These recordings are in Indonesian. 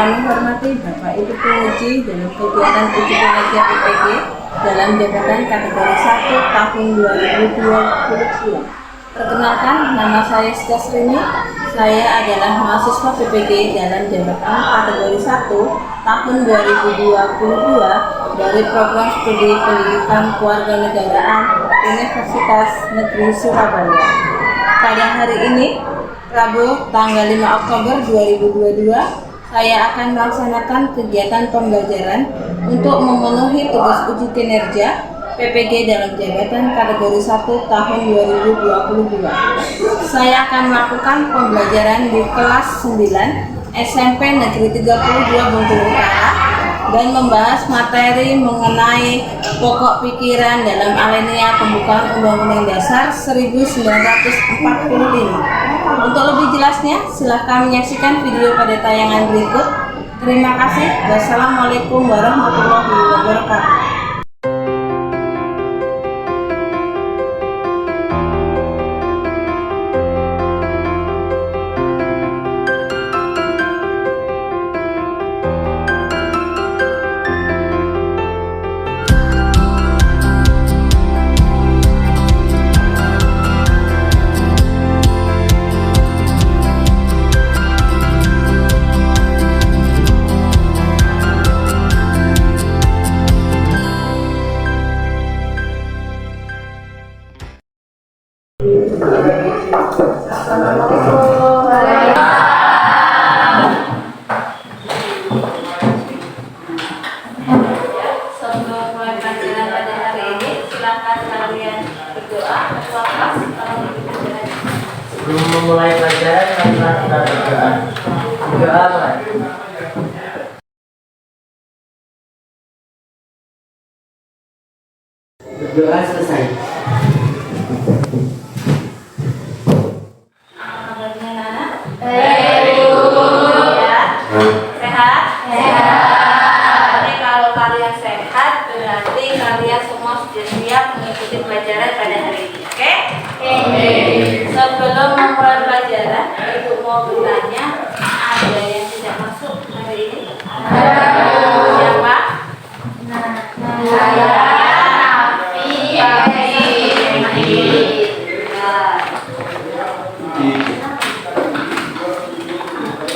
kami hormati Bapak Ibu penguji dalam kegiatan uji kinerja PPG dalam jabatan kategori 1 tahun 2022. Perkenalkan, nama saya Stasrini. Saya adalah mahasiswa PPG dalam jabatan kategori 1 tahun 2022 dari program studi pendidikan kewarganegaraan Universitas Negeri Surabaya. Pada hari ini, Rabu tanggal 5 Oktober 2022, saya akan melaksanakan kegiatan pembelajaran untuk memenuhi tugas uji kinerja PPG dalam jabatan kategori 1 tahun 2022. Saya akan melakukan pembelajaran di kelas 9 SMP Negeri 32 Bengkulu Utara dan membahas materi mengenai pokok pikiran dalam alinea pembukaan Undang-Undang Dasar 1945. Untuk lebih jelasnya, silahkan menyaksikan video pada tayangan berikut. Terima kasih. Wassalamualaikum warahmatullahi wabarakatuh. Sebelum mulai pelajaran pada hari ini, silakan kalian berdoa. Sebelum memulai pelajaran, marilah kita berdoa. Berdoa, Pak. Berdoa selesai. Kabarnya Nana? Baik. Ya. Sehat? Sehat. Jadi kalau kalian sehat, berarti kalian semua sudah siap mengikuti pelajaran pada hari ini. Oke? Oke. Sebelum memulai pelajaran, Ibu mau bertanya, ada yang tidak masuk hari ini? Siapa? Saya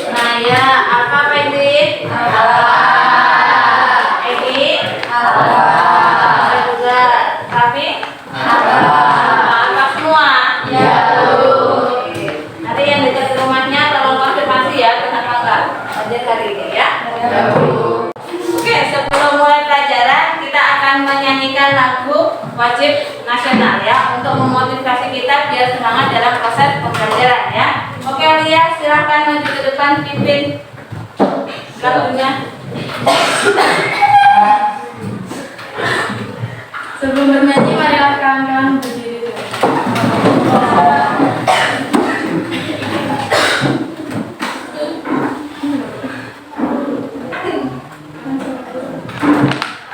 Naya, apa Pedit? Edi? Saya juga. Kavi? Apa semua? Ya, Bu. Nanti yang dekat rumahnya tolong konfirmasi ya, kenapa enggak belajar hari ini ya? Ya, Bu. Oke, sebelum mulai pelajaran kita akan menyanyikan lagu wajib nasional ya, untuk memotivasi kita biar semangat dalam proses pembelajaran ya. Oke Lia, silahkan maju ke depan, pimpin lagunya. Sebelum bernyanyi, marilah kawan-kawan berdiri dulu.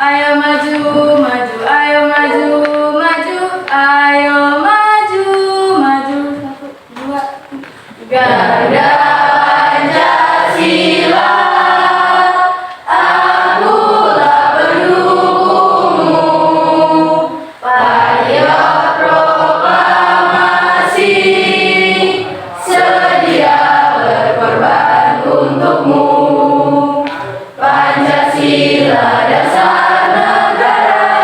Ayo maju, maju, ayo maju, maju, ayo maju, maju. 1, 2, 3. Gada Pancasila, akulah pendukungmu. Patriot proklamasi, sedia berkorban untukmu. Pancasila dasar negara,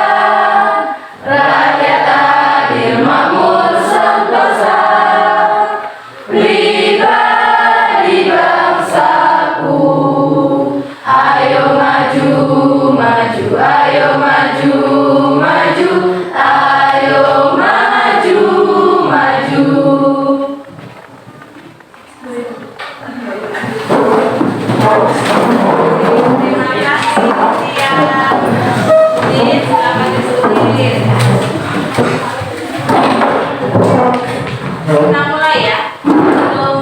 rakyat adil makmur sentosa, pribadi bangsaku. Ayo maju, maju, ayo maju, maju, ayo maju, maju. Terima kasih Lia. Ini silakan ditulis. Kita mulai ya. Sebelum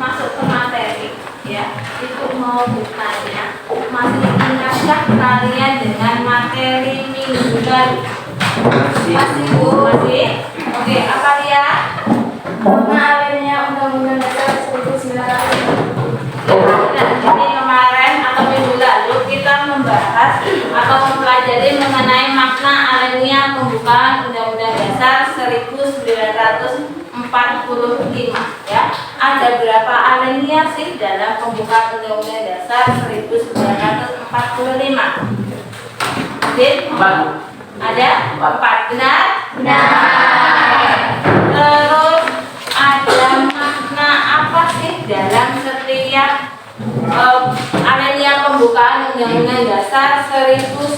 masuk ke materi ya, Ibu mau bertanya, masih ingatkah kalian dengan materi minggu lalu? Masih Bu? Masih? Oke, apa Lia? Karena adanya Undang-Undang Dasar 1945. Jadi kemarin alinea pembukaan Undang-Undang Dasar 1945 ya. Ada berapa alinea sih dalam pembukaan Undang-Undang Dasar 1945? Din? 4. Ada 4, benar? Benar. Terus ada makna apa sih dalam setiap alinea pembukaan Undang-Undang Dasar 1945?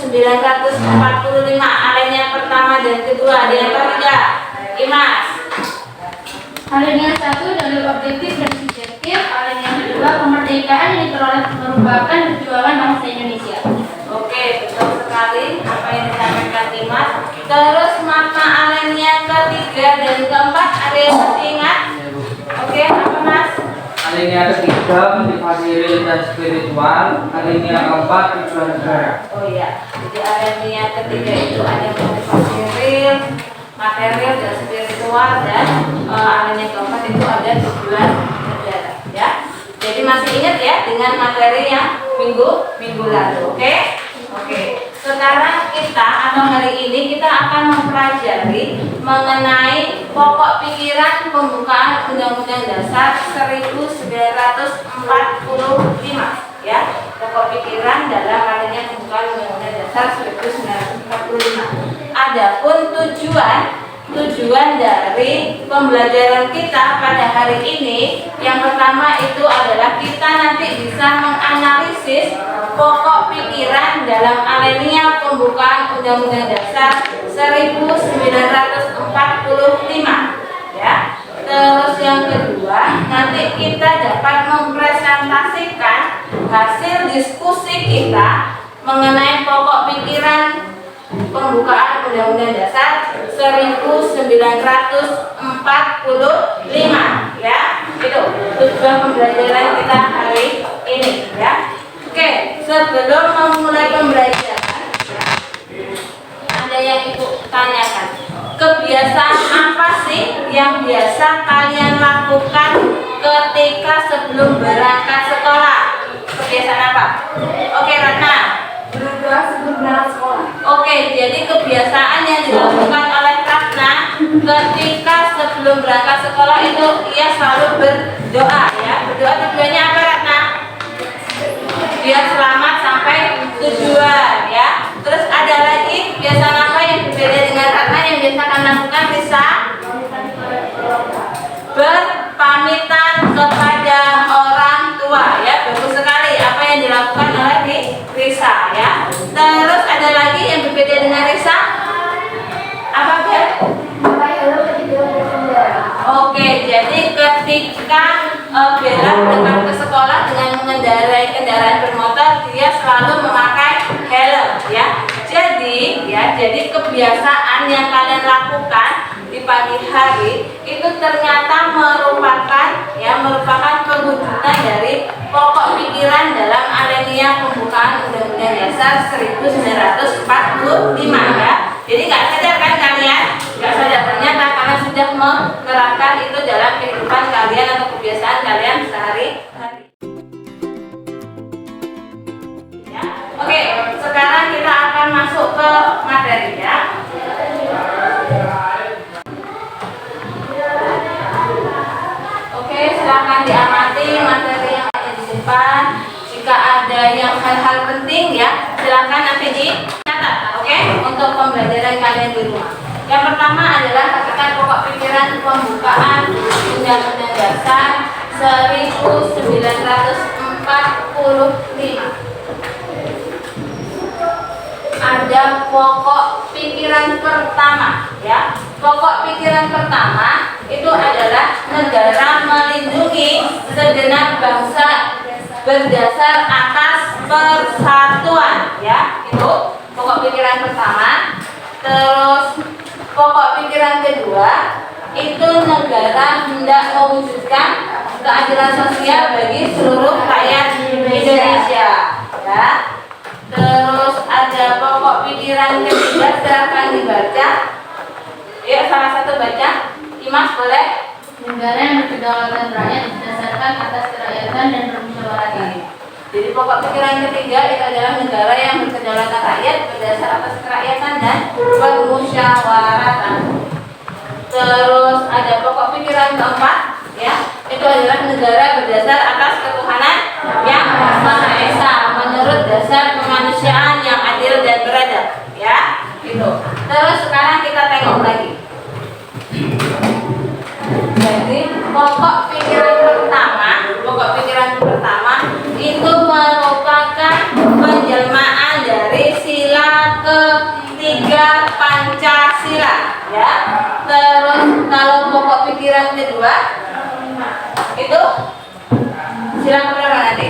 Alinea pertama dan kedua, ada yang tahu tidak? Imas. Alinea 1 dalil objektif dan subjektif. Alinea kedua, kemerdekaan yang diperoleh merupakan perjuangan bangsa Indonesia. Oke, betul sekali apa yang disampaikan Imas. Terus makna alinea ketiga dan keempat, ada yang masih ingat? Oke, apa Mas? Alinea ketiga motivasi real dan spiritual. Alinea keempat tujuan negara. Oh iya, jadi alinea ketiga itu ada motivasi real, material dan spiritual, dan alinea keempat itu ada tujuan negara ya. Jadi masih ingat ya dengan materi yang minggu lalu, oke? Oke. Sekarang kita atau hari ini kita akan mempelajari mengenai pokok pikiran pembukaan Undang-Undang Dasar 1945 ya. Pokok pikiran dalam alinea pembukaan Undang-Undang Dasar 1945. Adapun tujuan dari pembelajaran kita pada hari ini, yang pertama itu adalah kita nanti bisa menganalisis pokok pikiran dalam alinea pembukaan Undang-Undang Dasar 1945 ya. Terus yang kedua, nanti kita dapat mempresentasikan hasil diskusi kita mengenai pokok pikiran pembukaan Undang-Undang Dasar 1945 ya. Itu tujuan pembelajaran kita hari ini ya. Oke, sebelum memulai pembelajaran ya, ada yang Ibu tanyakan, kebiasaan apa sih yang biasa kalian lakukan ketika sebelum berangkat sekolah? Kebiasaan apa? Oke, Ratna. Berdoa sebelum berangkat sekolah. Oke, jadi kebiasaan yang dilakukan oleh Ratna ketika sebelum berangkat sekolah itu ia selalu berdoa ya. Berdoa tujuannya apa, Ratna? Biar selamat sampai tujuan ya. Terus ada lagi kebiasaan apa yang berbeda dengan Ratna yang biasa kalian lakukan? Bisa berpamitan kepada orang tua ya. Bagus sekali apa yang dilakukan oleh Risa ya. Terus ada lagi yang berbeda dengan Risa? Apa Bel? Oke, jadi ketika Bella berangkat ke sekolah dengan mengendarai kendaraan bermotor, dia selalu memakai helm ya. Jadi kebiasaan yang kalian lakukan di pagi hari itu ternyata merupakan perwujudan dari pokok pikiran dalam alinea pembukaan Undang-Undang Dasar 1945 ya. Jadi nggak sadar kan kalian? Nggak sadar, ternyata kalian sudah menerapkan itu dalam kehidupan kalian atau kebiasaan kalian sehari-hari. Ya. Oke, sekarang kita akan masuk ke materi ya. Oke, silakan diamati materi yang ada di depan. Jika ada yang hal-hal penting ya, silakan nanti dicatat, oke? Untuk pembelajaran kalian di rumah. Yang pertama adalah katakan pokok pikiran pembukaan Undang-Undang Dasar 1945. Ada pokok pikiran pertama ya. Pokok pikiran pertama itu adalah negara melindungi segenap bangsa berdasar atas persatuan ya. Itu pokok pikiran pertama. Terus pokok pikiran kedua itu negara hendak mewujudkan keadilan sosial bagi seluruh rakyat Indonesia ya. Terus ada pokok pikiran ketiga, silakan dibaca. Ya, salah satu baca. Imas boleh? Negara yang berkedaulatan rakyat berdasarkan atas kerakyatan dan bermusyawaratan. Jadi pokok pikiran ketiga itu adalah negara yang berkedaulatan rakyat berdasar atas kerakyatan dan permusyawaratan. Terus ada pokok pikiran keempat, ya, itu adalah negara berdasar atas ketuhanan yang Maha Esa menurut dasar kemanusiaan yang adil dan beradab, ya, gitu. Terus sekarang kita tengok lagi. Jadi pokok pikiran pertama itu merupakan penjelmaan dari sila ketiga Pancasila, ya. Terus kalau pokok pikiran kedua itu sila keberapa nanti?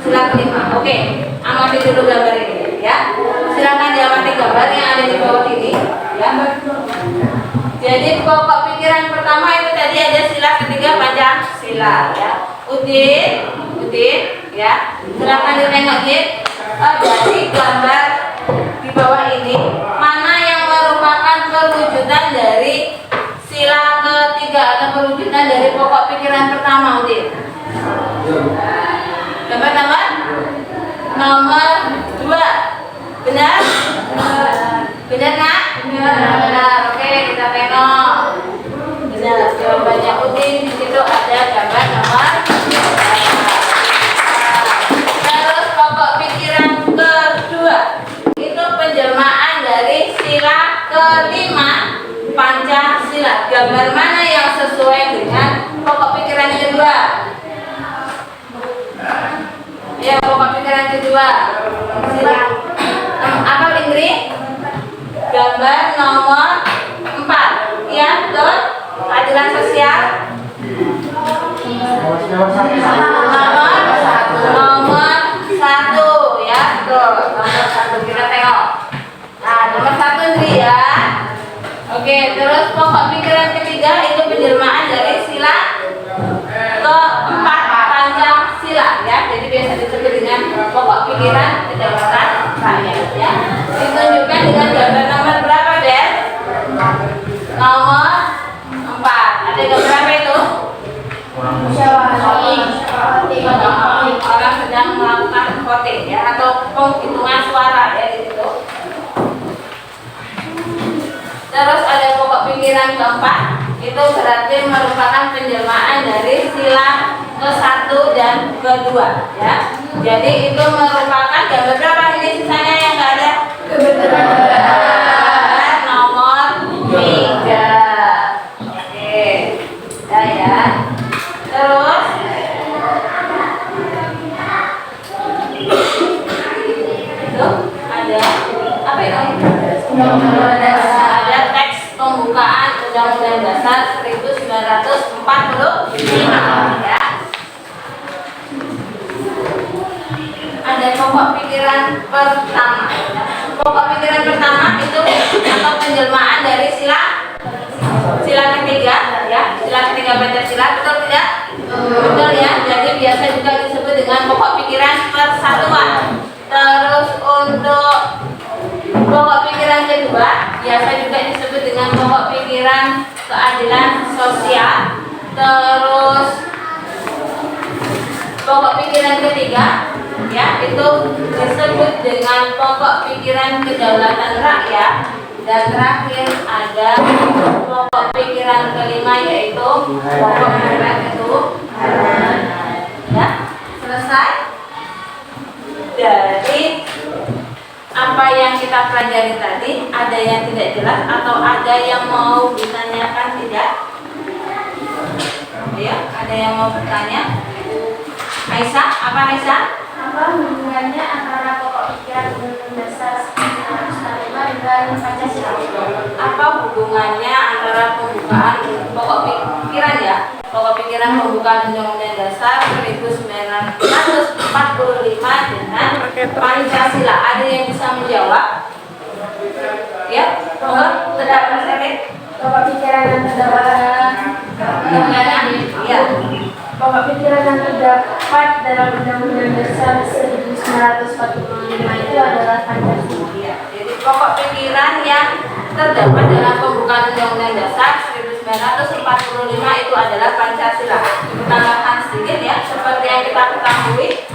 Sila kelima. Oke, amati dulu gambar ini, ya. Silakan diamati gambar yang ada di bawah ini, ya. Jadi pokok pikiran pertama itu tadi ada sila ketiga Pancasila, ya. Udin, ya. Silakan ditengok, Udin. Jadi gambar di bawah ini mana yang merupakan perwujudan dari sila ketiga atau perwujudan dari pokok pikiran pertama, Udin? Gambar nomor 2. Benar? Benar nggak? Benar. Oke, kita tengok. Benar. Jawabannya Udin. Di situ ada gambar nomor 2. Terus pokok pikiran kedua itu penjelmaan dari sila kelima Pancasila. Gambar mana yang sesuai dengan pokok pikiran kedua? Ya, pokok pikiran kedua. Sila apa, Indri? Gambar nomor 4. Ya, betul. Keadilan sosial. Nomor 1, ya, betul. Nomor 1 kita tengok. Nah, nomor 1, Indri, ya. Oke, terus pokok pikiran ketiga itu penjelmaan dari sila keempat Pancasila, ya. Jadi biasa disebut dengan pokok pikiran kedaulatan rakyat, ya. Ditunjukkan dengan gambar nomor berapa, Den? Nomor 4. Ada gambar apa itu? Orang sedang melakukan voting, ya, atau penghitungan suara, ya, di situ. Terus ada pokok pikiran keempat, itu berarti merupakan penjelmaan dari sila ke-1 dan ke-2, ya. Jadi itu merupakan gambar berapa ini sisanya yang nggak ada? Nomor 3. Oke, ya. Terus itu ada apa itu? Ada teks pembukaan Undang-Undang Dasar 1945, ya. Ada pokok pikiran pertama. Pokok pikiran pertama itu atau penjelmaan dari sila ketiga, ya. Sila ketiga Pancasila, betul tidak? Betul, ya. Jadi biasa juga disebut dengan pokok pikiran persatuan. Terus untuk pokok pikiran kedua biasa juga disebut dengan pokok pikiran keadilan sosial. Terus pokok pikiran ketiga, ya, itu disebut dengan pokok pikiran kedaulatan rakyat. Dan terakhir ada pokok pikiran kelima, yaitu pokok pikiran ketuhanan. Ya, selesai. Dari apa yang kita pelajari tadi, ada yang tidak jelas atau ada yang mau ditanyakan, tidak? Ya, ada yang mau bertanya? Aisyah, apa Aisyah? Apa hubungannya antara pokok pikiran Undang-Undang Dasar 1945 dengan Pancasila? Apa hubungannya antara pembukaan pokok pikiran, ya? Pokok pikiran pembukaan Undang-Undang Dasar 1945 dengan Pancasila. Ada yang bisa menjawab? Ya, monggo, terdapat sedikit. Pokok pikiran yang terdapat Ya. pokok pikiran yang terdapat dalam Undang-Undang Dasar 1945 itu adalah Pancasila. Ya, jadi pokok pikiran yang terdapat dalam pembukaan Undang-Undang Dasar 1945 itu adalah Pancasila. Tambahkan sedikit, ya. seperti yang kita ketahui,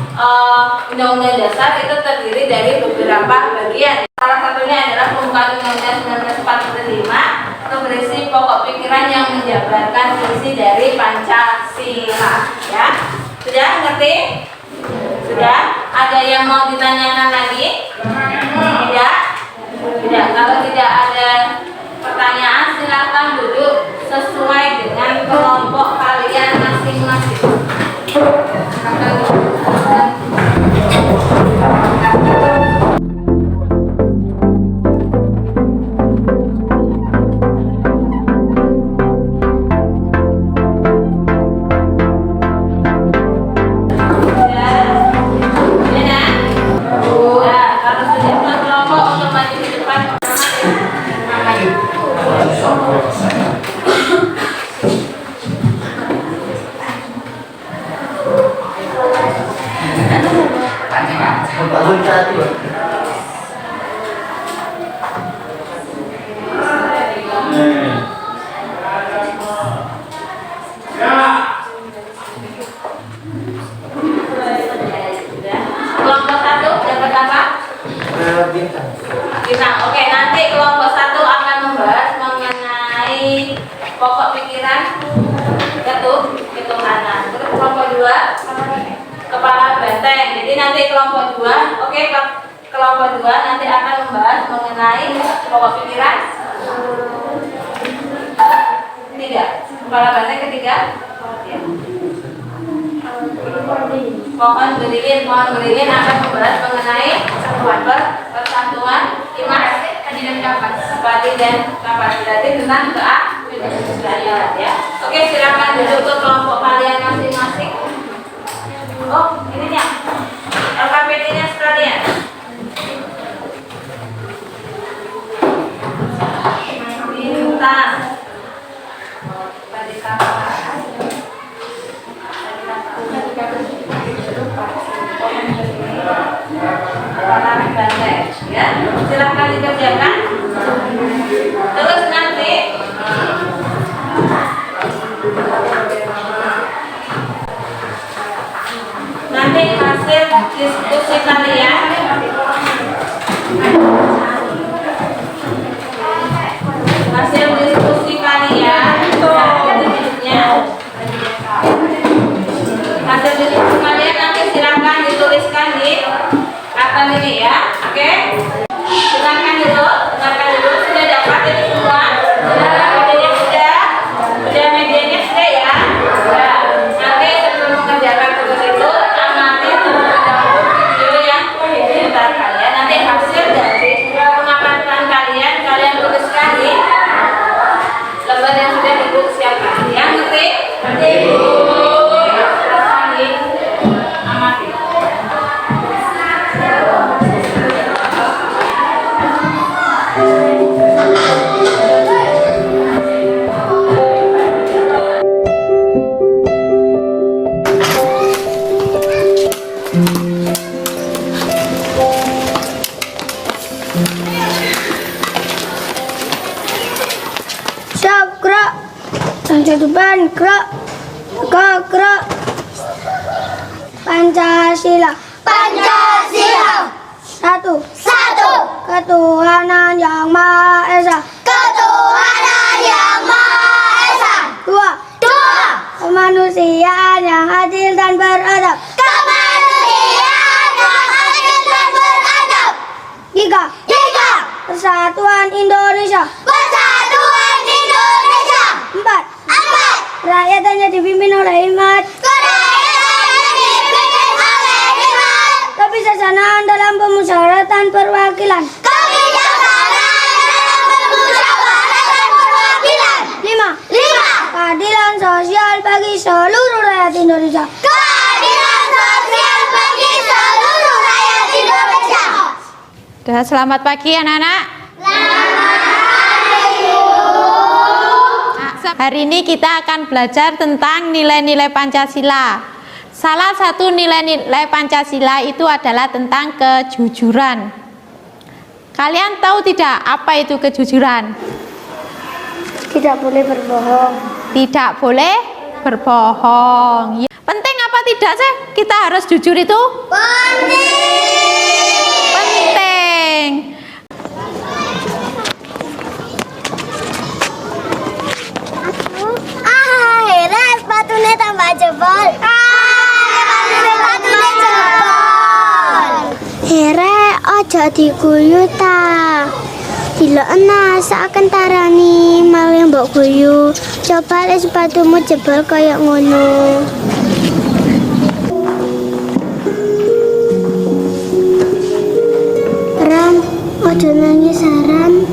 Undang-Undang Dasar itu terdiri dari beberapa bagian. Salah satunya adalah pembukaan Undang-Undang 1945 itu berisi pokok pikiran yang menjabarkan visi dari Pancasila. Ya, sudah ngerti? Sudah? Ada yang mau ditanyakan lagi? Tidak? Tidak. Kalau tidak ada pertanyaan, silakan duduk sesuai dengan kelompok kalian masing-masing. Kelompok 1 dapat apa? Bintang. Oke, nanti kelompok 1 akan membahas mengenai pokok pikiran ketuhanan. Terus kelompok 2 kepala benteng. Jadi nanti kelompok 2, oke, kelompok 2 nanti akan membahas mengenai pokok pikiran ketiga. Kepala benteng ketiga. Pohon beringin akan membahas mengenai persatuan, iman, dan kapan. Berarti tentang keadilan ya. Oke, silakan duduk ke kelompok kalian masing-masing. Oh, ini ya. LKPD-nya sekalian. Bintang. Ya, silakan dikerjakan. Terus nanti hasil diskusi kalian nanti silakan dituliskan di kata ini ya. Oke, silakan dulu, sudah dapat ini semua. Medianya sudah ya. Nanti sebelum mengerjakan tugas itu amati terlebih dahulu video yang diputarkan ya. Nanti hasil dari pengamatan kalian tuliskan di lembar yang sudah ibu siapkan. Yang ngerti? Ngerti. Pancasila. Satu. Ketuhanan yang Maha Esa. Dua. Kemanusiaan yang adil dan beradab. Tiga. Persatuan Indonesia. Empat. Rakyat hanya dipimpin oleh hikmat. Kebijaksanaan dalam pemusyawaratan perwakilan. Lima. Keadilan sosial bagi seluruh rakyat Indonesia. Sudah, selamat pagi anak-anak. Hari ini kita akan belajar tentang nilai-nilai Pancasila. Salah satu nilai-nilai Pancasila itu adalah tentang kejujuran. Kalian tahu tidak apa itu kejujuran? Tidak boleh berbohong. Tidak boleh berbohong. Penting apa tidak sih kita harus jujur itu? Penting. Akhirnya sepatunya tambah jebol. Sepatunya jebol. Here ojo diguyu ta. Dilokna seakan tarani malah mbok guyu. Coba le sepatumu jebol kayak ngono. Ram, ojo nangis Ram.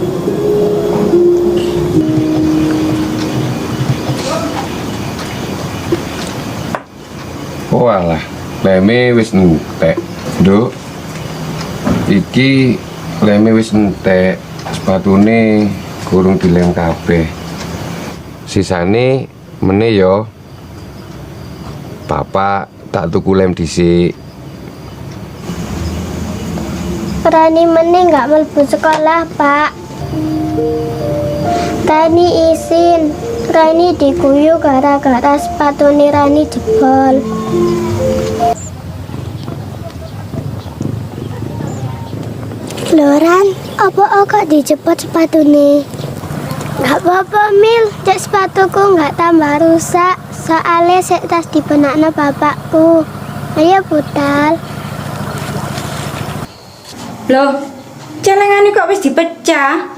Walah, leme wis entek. Nduk. Iki leme wis entek. Sepatune kurung dilem kabeh. Sisane meneh yo. Bapak tak tuku lem dhisik. Rani meneh nggak mlebu sekolah, Pak. Rani izin. Rani diguyu gara-gara sepatune Rani jebol. Loran, apa kok dijepot sepatune? Gak apa-apa, Mil. Cek sepatuku nggak tambah rusak. Soalnya sek tas dibenakno bapakku. Ayo budal. Loh, celengane kok wis dipecah?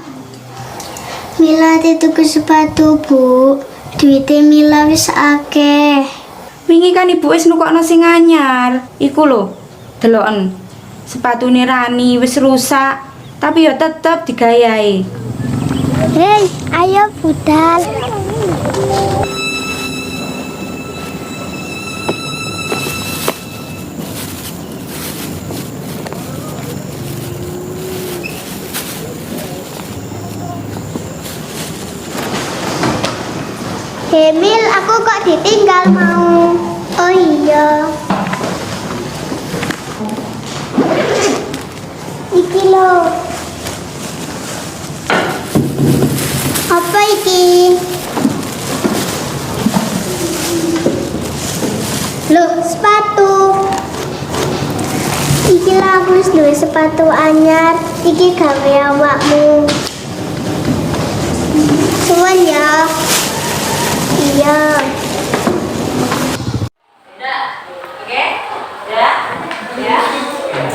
Mila tuku sepatu, Bu. Duite Mila wis akeh. Wingi kan ibu wis nukokno sing anyar. Iku lho, deloken. Sepatune Rani wis rusak, tapi ya tetep digayahi. Hei, ayo budal. Hemil, aku kok ditinggal mau. Oh iya. Iki lo. Apa iki? Loh, sepatu. Iki lah aku wis duwe sepatu anyar. Iki gawe awakmu. Suwun ya. Iya.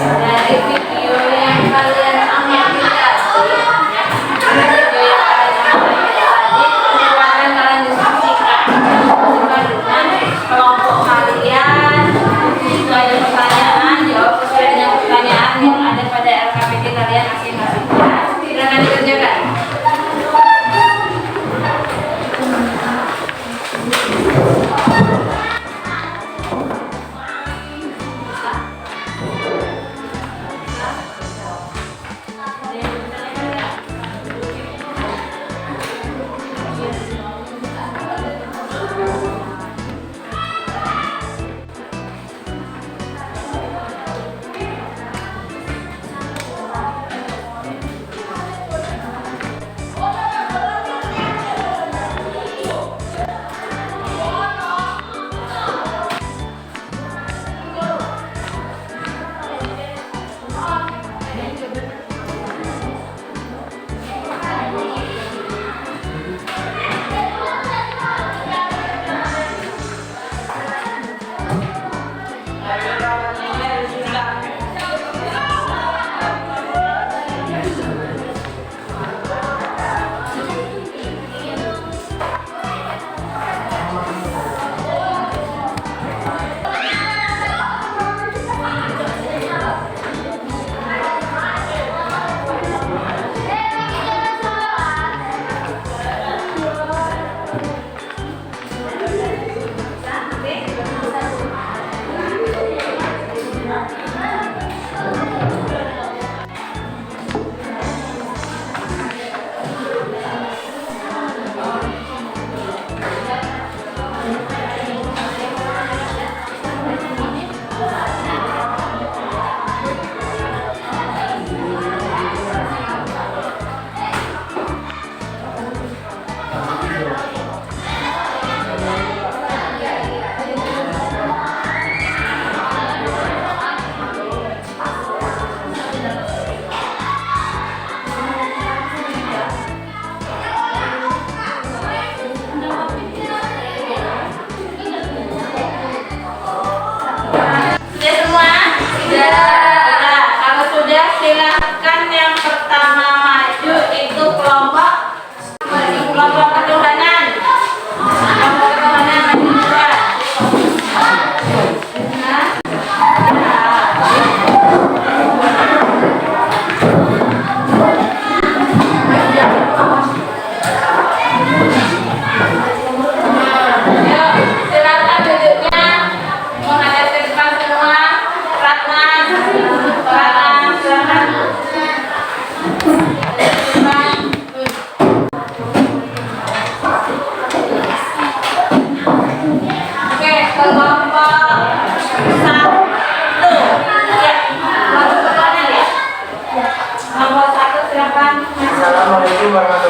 Dari video yang kalian amati tadi, video yang kalian amati tadi, kemudian kalian diskusikan dengan kelompok kalian. Jika ada pertanyaan, jawab sesuai dengan pertanyaan yang ada pada LKPD kalian masing-masing. Silakan dikerjakan.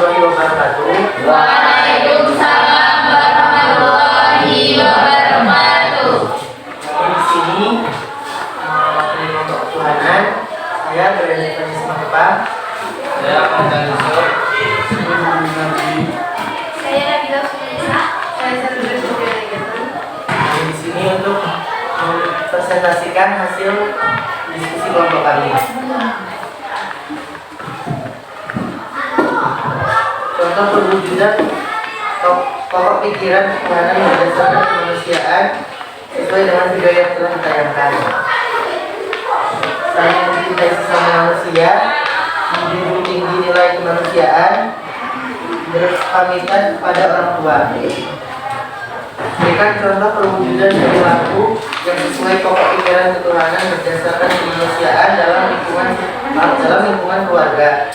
warahmatullahi wabarakatuh. Waalaikumsalam warahmatullahi wabarakatuh. Di sini dari kelompok ketuhanan, saya berinisiatif apa? Saya akan Dalisor. Saya Nabila Sulisa. Saya Sarudra Sudiraya. Di sini untuk mempresentasikan hasil diskusi kelompok kami. Contoh perwujudan pokok pikiran ketuhanan berdasarkan kemanusiaan sesuai dengan video yang telah ditayangkan. Saling mencintai sesama manusia, menjunjung tinggi nilai kemanusiaan, berpamitan kepada orang tua. Berikan contoh perwujudan perilaku yang sesuai pokok pikiran ketuhanan berdasarkan kemanusiaan dalam lingkungan keluarga,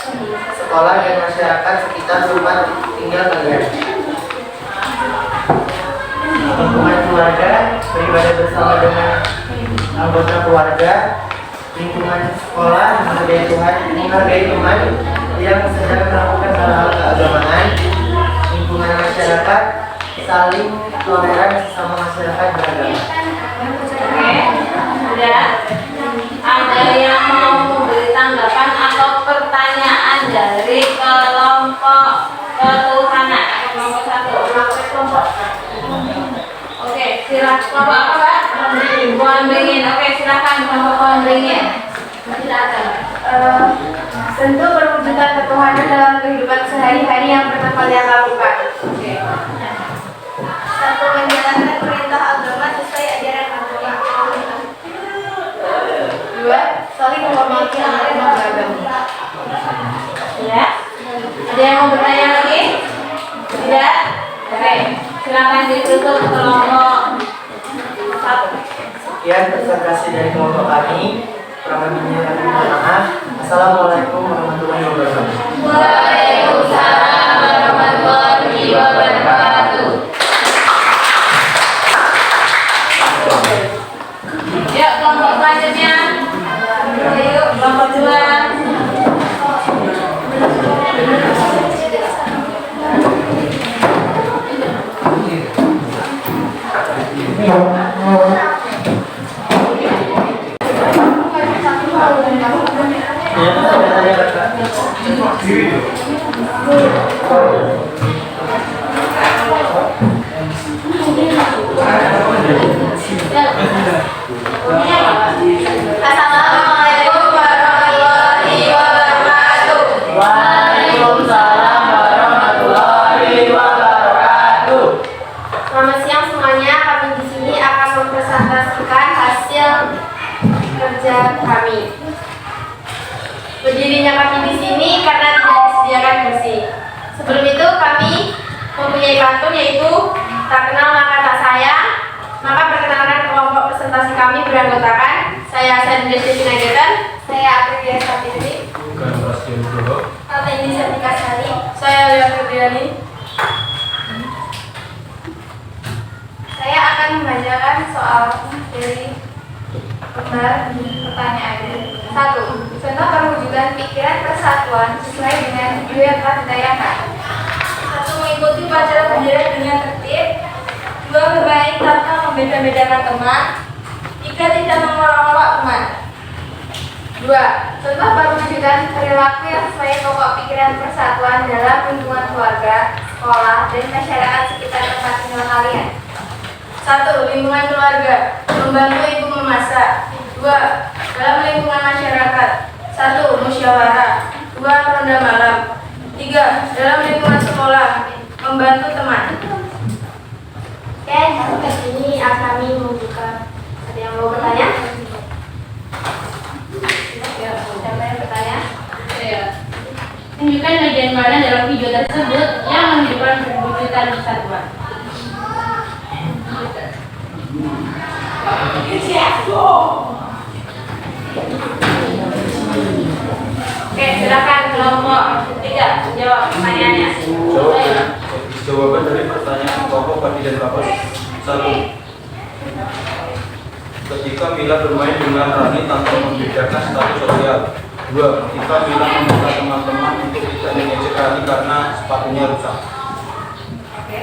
sekolah dan masyarakat sekitar tempat tinggal kalian. Lingkungan keluarga, beribadah bersama dengan anggota keluarga. Lingkungan sekolah, menghargai Tuhan, menghargai teman yang sedang melakukan hal-hal keagamaan. Lingkungan masyarakat, saling toleran sesama masyarakat beragama. Oke, sudah. Ada yang mau memberi tanggapan atau pertanyaan dari kelompok ketuhanan? Kelompok satu, kelompok. Oke, silakan. Kelompok apa, Pak? Pohon beringin. Oke, silakan kelompok pohon beringin. Silakan. Tentu perwujudan ketuhanan dalam kehidupan sehari-hari yang pernah kalian lakukan. Oke. Satu, menjalankan perintah agama sesuai ajaran agama. Dua, saling menghormati antarumat beragama. Ya. Ada yang mau bertanya lagi? Tidak? Oke. Silakan ditutup kelompok satu. Sekian presentasi dari kelompok kami. Kurang lebihnya kami mohon maaf. Assalamualaikum warahmatullahi wabarakatuh. Waalaikumsalam warahmatullahi wabarakatuh. Yuk, kelompok selanjutnya. Yuk, kelompok dua. Assalamualaikum warahmatullahi wabarakatuh. Waalaikumsalam warahmatullahi wabarakatuh. Selamat siang semuanya. Kami di sini akan mempresentasikan hasil kerja kami. Berdirinya kami di sini karena tidak disediakan bersih. Sebelum itu kami mempunyai pantun yaitu tak kenal maka tak sayang. Maka perkenalkan kelompok presentasi kami beranggotakan saya Sandra Sinagatan, saya Aprilia Sapitri, Ateni Setika Sari, saya Lea Febriani. Saya akan membacakan soal dari lembar pertanyaan. 1. Contoh perwujudan pikiran persatuan sesuai dengan video yang telah ditayangkan. 1. Mengikuti upacara bendera dengan tertib. 2. Berbaik tanpa membeda-bedakan teman. 3. Tidak mengolok-olok teman. 2. Contoh perwujudan perilaku yang sesuai pokok pikiran persatuan dalam lingkungan keluarga, sekolah, dan masyarakat sekitar tempat tinggal kalian. 1. Lingkungan keluarga, membantu ibu memasak. 2. Dalam lingkungan masyarakat. 1. Musyawarah. 2. Ronda malam. 3. Dalam lingkungan sekolah, membantu teman. Oke, sampai sini kami membuka. Ada yang mau bertanya? Ya, siapa yang bertanya? Ya. Tunjukkan bagian mana dalam video tersebut yang menunjukkan perwujudan persatuan. Oke, silakan kelompok 3 jawab pertanyaannya. Jawaban dari pertanyaan kelompok Padi dan Kapas. 1. Ketika Mila bermain dengan Rani tanpa membedakan status sosial. Dua, kita bilang meminta teman-teman untuk tidak mengecek lagi karena sepatunya rusak. Oke.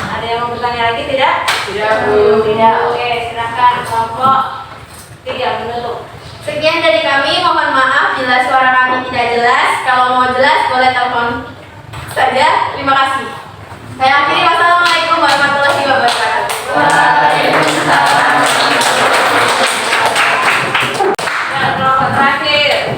Ada yang mau bertanya lagi tidak? Tidak, Bu. Tidak. Oke, silakan kelompok 3 menutup. Sekian dari kami, mohon maaf bila suara kami tidak jelas. Kalau mau jelas boleh telepon saja. Terima kasih. Saya akhiri, wassalamualaikum warahmatullahi wabarakatuh. Waalaikumsalam. Ya, kelompok terakhir.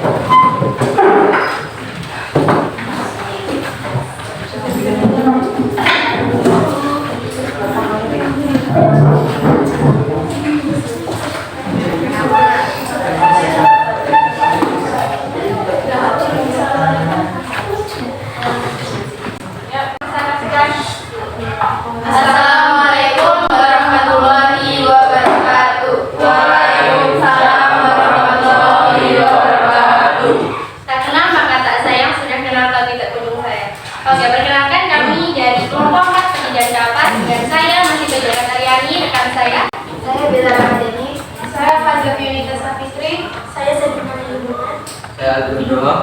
Assalamualaikum warahmatullahi wabarakatuh. Waalaikumsalam warahmatullahi wabarakatuh. Tak kenal maka tak sayang, sudah kenal tapi tak kunjung sayang. Oke, perkenalkan kami dari kelompok 4 Pendidikan Dapat dengan saya masih Belajar Karyani, rekan saya. Saya Bella Ramadhani. Saya Fazil Yunita Safitri. Saya Sedina Lingkungan. Saya Aldo Nugroho.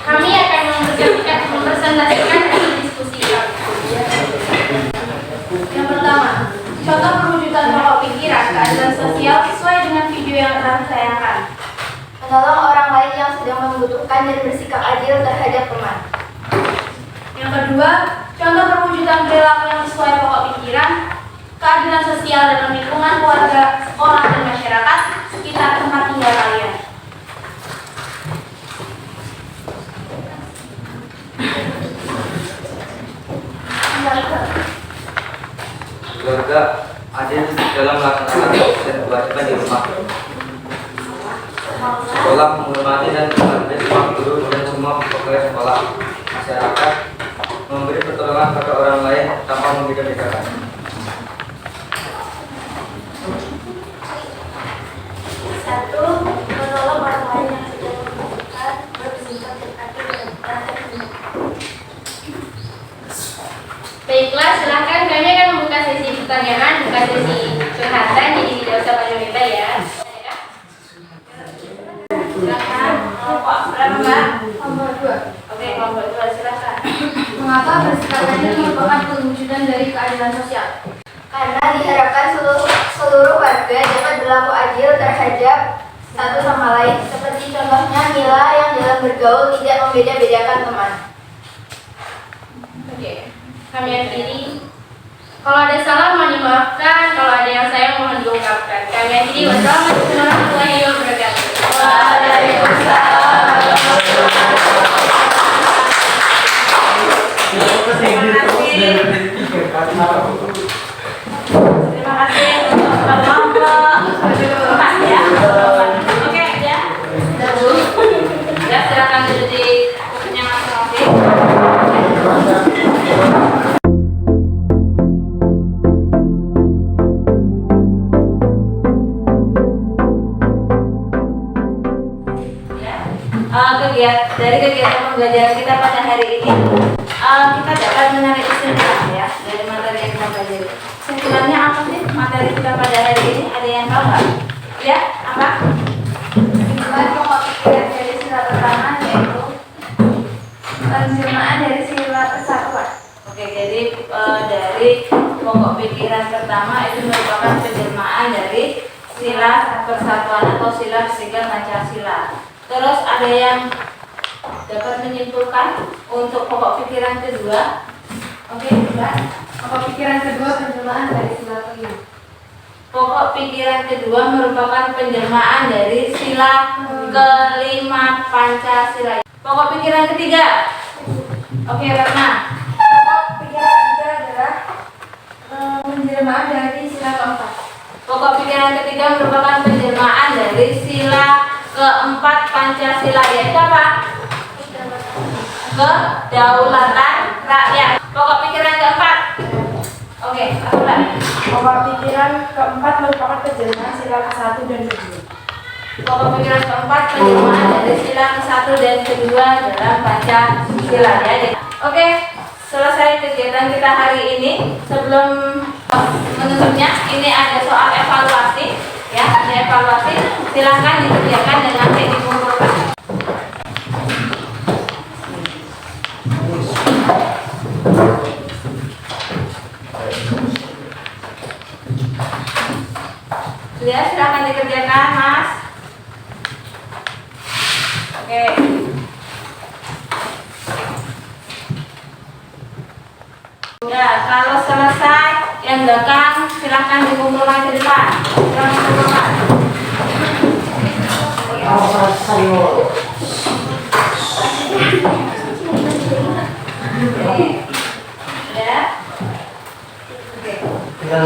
Kami akan mempresentasikan hasil diskusi kami. Yang pertama, contoh perwujudan pokok pikiran keadilan sosial sesuai dengan video yang telah ditayangkan. Menolong orang lain yang sedang membutuhkan dan bersikap adil terhadap teman. Yang kedua, contoh perwujudan perilaku yang sesuai pokok pikiran keadilan sosial dalam lingkungan keluarga, sekolah, dan masyarakat sekitar tempat tinggal kalian. Keluarga adil dalam melaksanakan dan kewajiban di rumah. Sekolah menghormati dan menghargai semua guru dan semua pegawai sekolah. Masyarakat memberi pertolongan pada orang lain tanpa membeda-bedakan. Satu, menolong orang lain yang sedang membutuhkan, bersikap adil terhadap teman. Baiklah, silahkan kami akan membuka sesi pertanyaan, buka sesi curhatan, jadi tidak usah panjang lebar ya. Silahkan, kelompok berapa Mbak? Nomor 2. Oke, kelompok 2 silahkan. Mengapa bersikap adil merupakan perwujudan dari keadilan sosial? Karena diharapkan seluruh warga dapat berlaku adil terhadap satu sama lain, seperti contohnya Mila yang dalam bergaul tidak membeda-bedakan teman. Oke, kami akhiri. Kalau ada salah mohon dimaafkan, kalau ada yang sayang mohon diungkapkan. Kami akhiri. Wassalamualaikum warahmatullahi wabarakatuh. Waalaikumsalam. Terima kasih untuk kelompok 4 ya. Oke ya. Sudah Bu. Ya, silakan duduk di kursinya masing-masing. Dari kegiatan pembelajaran kita pada hari ini, kita dapat menarik kesimpulan ya dari materi yang kita pelajari. Kesimpulannya apa sih materi kita pada hari ini? Ada yang tahu nggak? Ya, apa? Kesimpulan pokok pikiran dari sila pertama yaitu penjelmaan dari sila persatuan. Oke, jadi dari pokok pikiran pertama itu merupakan penjelmaan dari sila persatuan atau sila ketiga Pancasila. Terus ada yang dapat menyimpulkan untuk pokok pikiran kedua. Oke, Mbak. Pokok pikiran kedua penjelmaan dari sila kelima. Pokok pikiran kedua merupakan penjelmaan dari sila kelima Pancasila. Pokok pikiran ketiga. Oke, Ratna. Pokok pikiran ketiga adalah penjelmaan dari sila keempat. Pokok pikiran ketiga merupakan penjelmaan dari sila keempat Pancasila, yaitu apa? Kedaulatan rakyat. Pokok pikiran keempat. Oke, apa? Pokok pikiran keempat merupakan penjelmaan sila ke-1 dan ke-2. Pokok pikiran keempat penjelmaan dari sila ke-1 dan ke-2 dalam Pancasila ya. Oke, selesai kegiatan kita hari ini. Sebelum menutupnya, ini ada soal evaluasi Ya, dievaluasi, silahkan dikerjakan dan nanti dikumpulkan. Ya, silahkan dikerjakan, Mas. Oke. Ya, kalau selesai, yang belakang silahkan dikumpulkan di depan. Silahkan dikumpulkan. Oke. Ya. Oke. Tinggal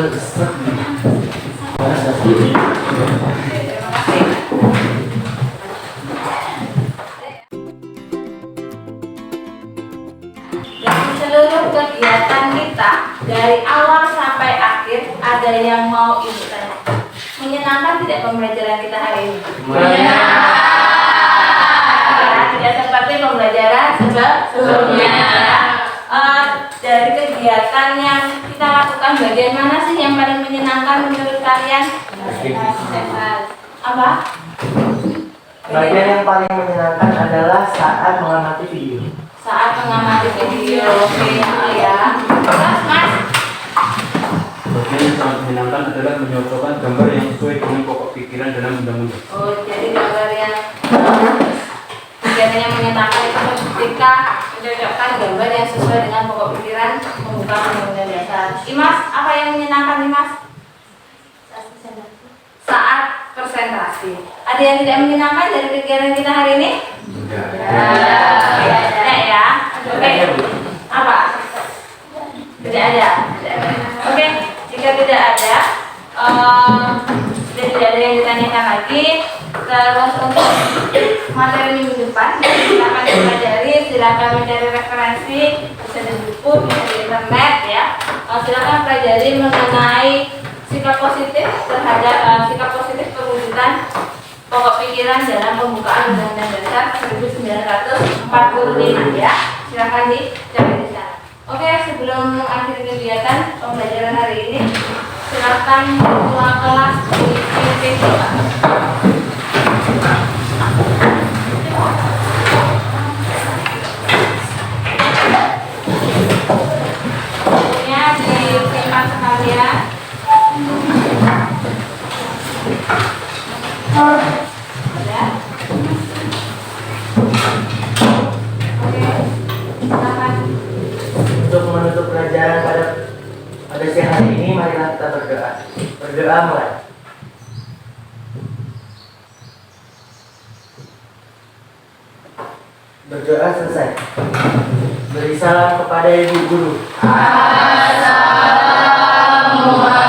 Dari seluruh kegiatan kita dari awal sampai akhir ada yang mau ibu tanya. Menyenangkan tidak pembelajaran kita hari ini? Ya, tidak seperti pembelajaran sebelumnya. Ya. Dari kegiatan yang kita lakukan, bagian mana sih yang paling menyenangkan menurut kalian? Apa? bagian yang paling menyenangkan adalah saat mengamati video. Saat mengamati video, oke ya. Terus Mas, Bagian yang sangat menyenangkan adalah menyocokkan gambar yang sesuai dengan pokok pikiran dalam undang-undang. oh jadi gambar yang kegiatan yang menyenangkan itu ketika mencocokkan gambar yang sesuai dengan pokok pikiran pembuka undang-undang dasar. Imas, apa yang menyenangkan Imas? Saat presentasi. Ada yang tidak menyenangkan dari kegiatan kita hari ini? Ya. Oke. Apa? Tidak ada. Oke. Jika tidak ada, tidak ada yang ditanyakan lagi. Terus untuk materi minggu depan, silakan dipelajari, silakan mencari referensi, bisa di buku, bisa di internet ya. Silakan pelajari mengenai sikap positif terhadap sikap positif perwujudan pokok pikiran dalam pembukaan Undang-Undang Dasar 1945 ya. Silakan dicari di sana. Oke, sebelum mengakhiri kegiatan pembelajaran hari ini, silakan ketua kelas di Pak. Bukunya disimpan sekalian. Ya. Oke, silakan. Untuk menutup pelajaran pada siang hari ini, marilah kita berdoa. Berdoa mulai. Berdoa selesai. Beri salam kepada ibu guru. Assalamualaikum